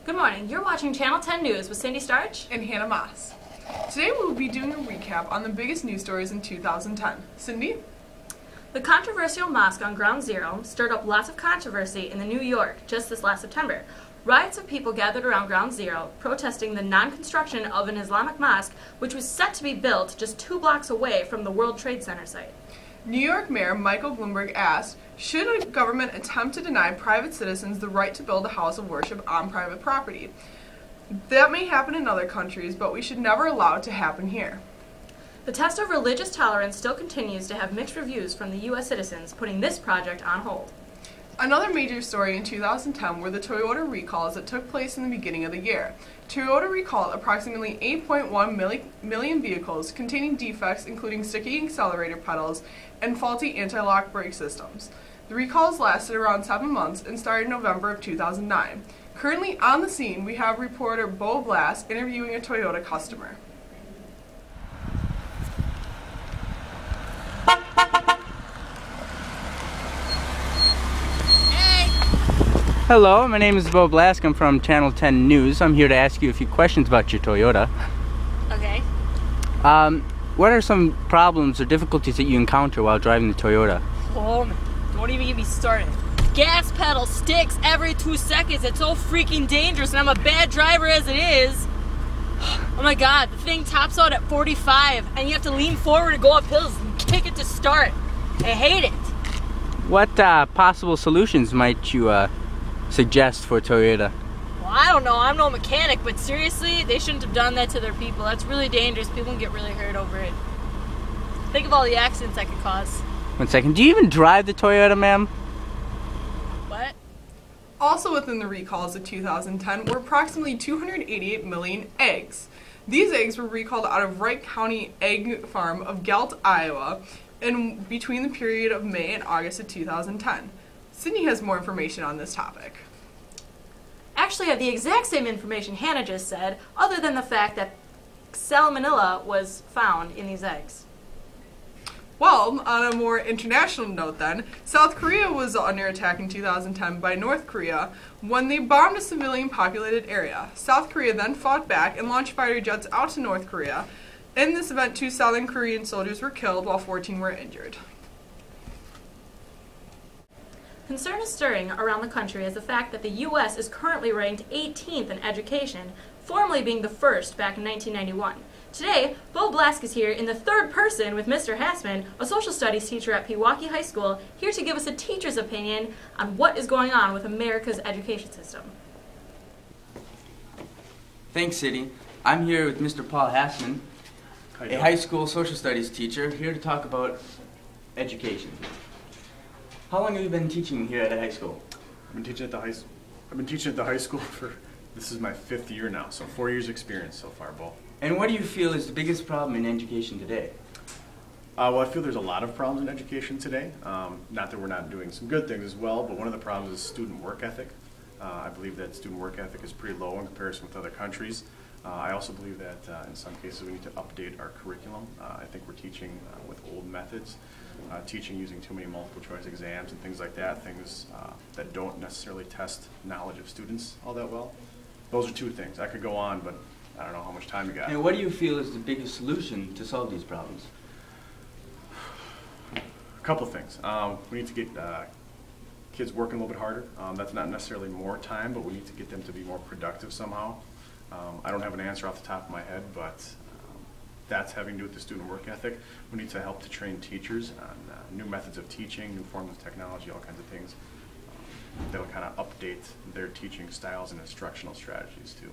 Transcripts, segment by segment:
Good morning. You're watching Channel 10 News with Cindy Starch and Hannah Moss. Today we will be doing a recap on the biggest news stories in 2010. Cindy? The controversial mosque on Ground Zero stirred up lots of controversy in New York just this last September. Riots of people gathered around Ground Zero protesting the non-construction of an Islamic mosque which was set to be built just 2 blocks away from the World Trade Center site. New York Mayor Michael Bloomberg asked, should a government attempt to deny private citizens the right to build a house of worship on private property? That may happen in other countries, but we should never allow it to happen here. The test of religious tolerance still continues to have mixed reviews from the U.S. citizens, putting this project on hold. Another major story in 2010 were the Toyota recalls that took place in the beginning of the year. Toyota recalled approximately 8.1 million vehicles containing defects including sticky accelerator pedals and faulty anti-lock brake systems. The recalls lasted around 7 months and started in November of 2009. Currently on the scene, we have reporter Bo Blass interviewing a Toyota customer. Hello, my name is Bo Blask. I'm from Channel 10 News. I'm here to ask you a few questions about your Toyota. Okay. What are some problems or difficulties that you encounter while driving the Toyota? Oh, don't even get me started. Gas pedal sticks every 2 seconds. It's so freaking dangerous, and I'm a bad driver as it is. Oh my god, the thing tops out at 45, and you have to lean forward and go up hills and kick it to start. I hate it. What possible solutions might you suggest for Toyota? Well, I don't know. I'm no mechanic, but seriously, they shouldn't have done that to their people. That's really dangerous. People can get really hurt over it. Think of all the accidents that could cause. 1 second. Do you even drive the Toyota, ma'am? What? Also within the recalls of 2010 were approximately 288 million eggs. These eggs were recalled out of Wright County Egg Farm of Galt, Iowa, in between the period of May and August of 2010. Sydney has more information on this topic. Actually, I have the exact same information Hannah just said, other than the fact that salmonella was found in these eggs. Well, on a more international note then, South Korea was under attack in 2010 by North Korea when they bombed a civilian populated area. South Korea then fought back and launched fighter jets out to North Korea. In this event, 2 Southern Korean soldiers were killed while 14 were injured. Concern is stirring around the country as the fact that the U.S. is currently ranked 18th in education, formerly being the first back in 1991. Today, Bo Blask is here in the third person with Mr. Hassman, a social studies teacher at Pewaukee High School, here to give us a teacher's opinion on what is going on with America's education system. Thanks, City. I'm here with Mr. Paul Hassman, a high school social studies teacher, here to talk about education. How long have you been teaching here at a high school? I've been teaching at the high school for, this is my 5th year now, so 4 years experience so far, Bo. And what do you feel is the biggest problem in education today? Well, I feel there's a lot of problems in education today. Not that we're not doing some good things as well, but one of the problems is student work ethic. I believe that student work ethic is pretty low in comparison with other countries. I also believe that in some cases we need to update our curriculum. I think we're teaching with old methods, teaching using too many multiple choice exams and things like that, things that don't necessarily test knowledge of students all that well. Those are 2 things. I could go on, but I don't know how much time you got. And what do you feel is the biggest solution to solve these problems? A couple things. We need to get kids working a little bit harder. That's not necessarily more time, but we need to get them to be more productive somehow. I don't have an answer off the top of my head, but that's having to do with the student work ethic. We need to help to train teachers on new methods of teaching, new forms of technology, all kinds of things that'll kind of update their teaching styles and instructional strategies too.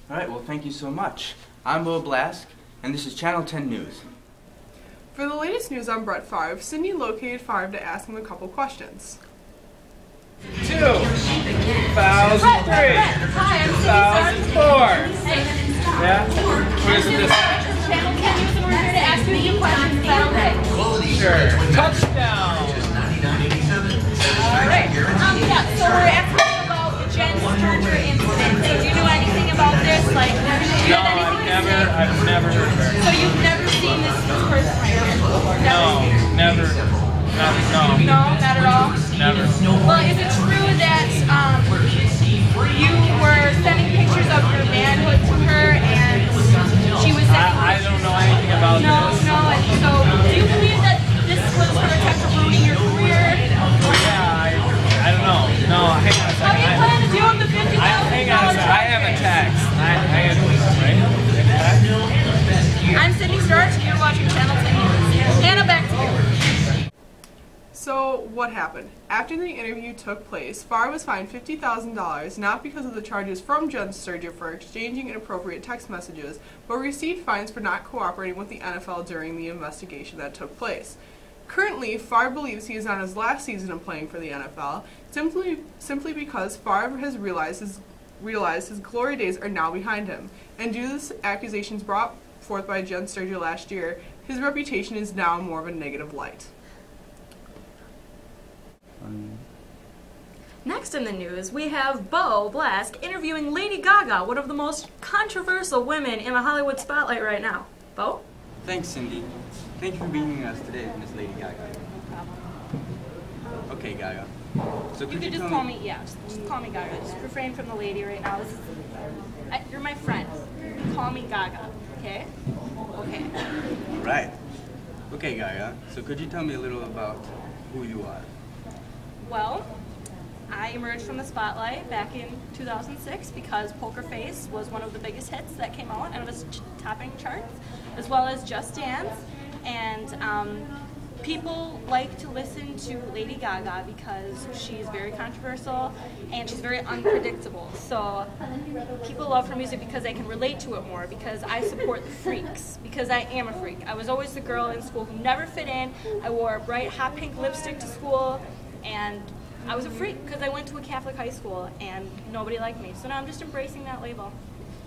All right, well, thank you so much. I'm Bo Blask, and this is Channel 10 News. For the latest news on Brett Favre, Sydney located Favre to ask him a couple questions. 2003, 2004. Yeah? What is this? Channel 10 News, and we're here to ask you a few questions. Is that okay? Sure. Touchdown. Alright. Yeah, so we're asking about the Jens Charger incident. So do you know anything about this? Like, do you No, have anything to say? I've never heard of her. So you've never seen this person right here? No, never. No. No, not at all? Never. Well, is it true that you were what happened? After the interview took place, Favre was fined $50,000, not because of the charges from Jen Sturger for exchanging inappropriate text messages, but received fines for not cooperating with the NFL during the investigation that took place. Currently, Favre believes he is on his last season of playing for the NFL, simply because Favre has realized his glory days are now behind him, and due to the accusations brought forth by Jen Sturger last year, his reputation is now in more of a negative light. Next in the news, we have Beau Blask interviewing Lady Gaga, one of the most controversial women in the Hollywood spotlight right now. Beau? Thanks, Cindy. Thank you for being with us today, Miss Lady Gaga. Okay, Gaga. So You could just call me, just call me Gaga. Just refrain from the lady right now. You're my friend. Call me Gaga, okay? Okay. All right. Okay, Gaga. So could you tell me a little about who you are? Well, I emerged from the spotlight back in 2006 because Poker Face was one of the biggest hits that came out and it was topping charts, as well as Just Dance. And people like to listen to Lady Gaga because she's very controversial and she's very unpredictable. So people love her music because they can relate to it more, because I support the freaks, because I am a freak. I was always the girl in school who never fit in. I wore bright hot pink lipstick to school, and I was a freak because I went to a Catholic high school and nobody liked me. So now I'm just embracing that label.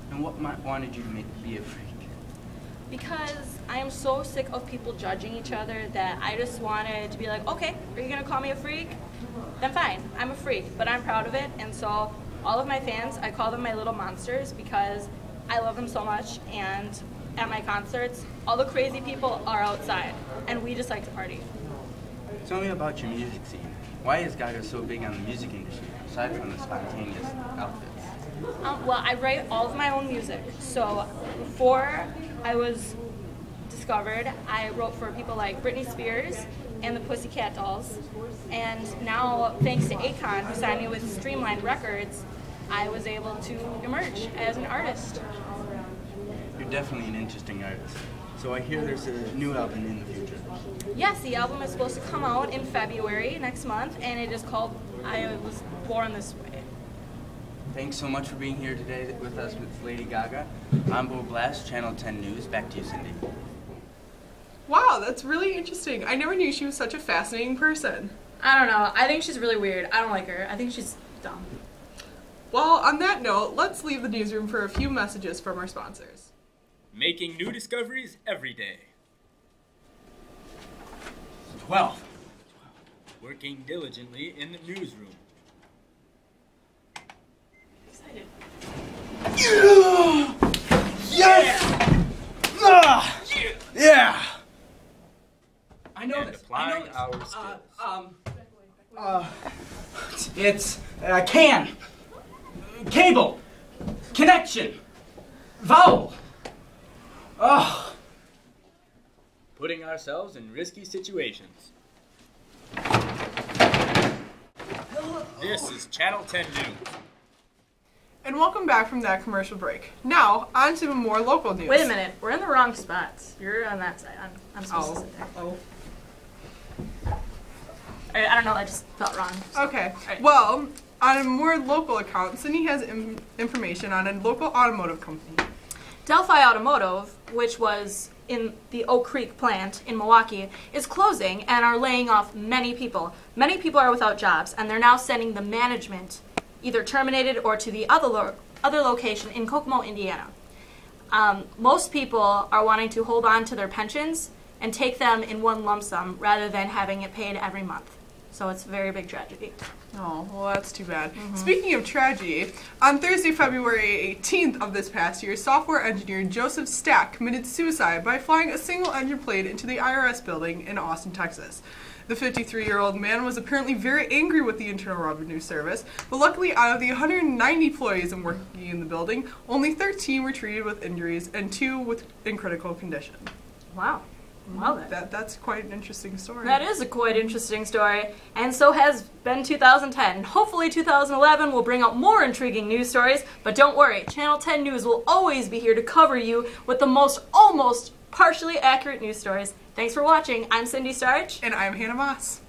And what wanted you to be a freak? Because I am so sick of people judging each other that I just wanted to be like, okay, are you gonna call me a freak? Then fine, I'm a freak, but I'm proud of it. And so all of my fans, I call them my little monsters because I love them so much. And at my concerts, all the crazy people are outside and we just like to party. Tell me about your music scene. Why is Gaga so big on the music industry, aside from the spontaneous outfits? Well, I write all of my own music. So before I was discovered, I wrote for people like Britney Spears and the Pussycat Dolls. And now, thanks to Akon, who signed me with Streamline Records, I was able to emerge as an artist. You're definitely an interesting artist. So I hear there's a new album in the future. Yes, the album is supposed to come out in February next month, and it is called I Was Born This Way. Thanks so much for being here today with us with Lady Gaga. I'm Beau Blask, Channel 10 News. Back to you, Cindy. Wow, that's really interesting. I never knew she was such a fascinating person. I don't know. I think she's really weird. I don't like her. I think she's dumb. Well, on that note, let's leave the newsroom for a few messages from our sponsors. Making new discoveries every day. 12. Working diligently in the newsroom. Excited. Yes! Yeah! I know And this. applying I know this. it's can, cable, connection, vowel. Oh. Putting ourselves in risky situations. This is Channel 10 News. And welcome back from that commercial break. Now, on to more local news. Wait a minute. We're in the wrong spots. You're on that side. I'm supposed to sit there. Oh. I don't know. I just felt wrong. Okay. Alright. Well, on a more local account, Cindy has information on a local automotive company. Delphi Automotive, which was in the Oak Creek plant in Milwaukee, is closing and are laying off many people. Many people are without jobs, and they're now sending the management either terminated or to the other location in Kokomo, Indiana. Most people are wanting to hold on to their pensions and take them in one lump sum rather than having it paid every month. So it's a very big tragedy. Oh, well, that's too bad. Speaking of tragedy, on Thursday, February 18th of this past year, software engineer Joseph Stack committed suicide by flying a single-engine plane into the IRS building in Austin, Texas. The 53-year-old man was apparently very angry with the Internal Revenue Service, but luckily out of the 190 employees working in the building, only 13 were treated with injuries and 2 in critical condition. Wow. Well, That's quite an interesting story. that is a quite interesting story, and so has been 2010. Hopefully 2011 will bring out more intriguing news stories, but don't worry, Channel 10 News will always be here to cover you with the most almost partially accurate news stories. Thanks for watching. I'm Cindy Starch. And I'm Hannah Moss.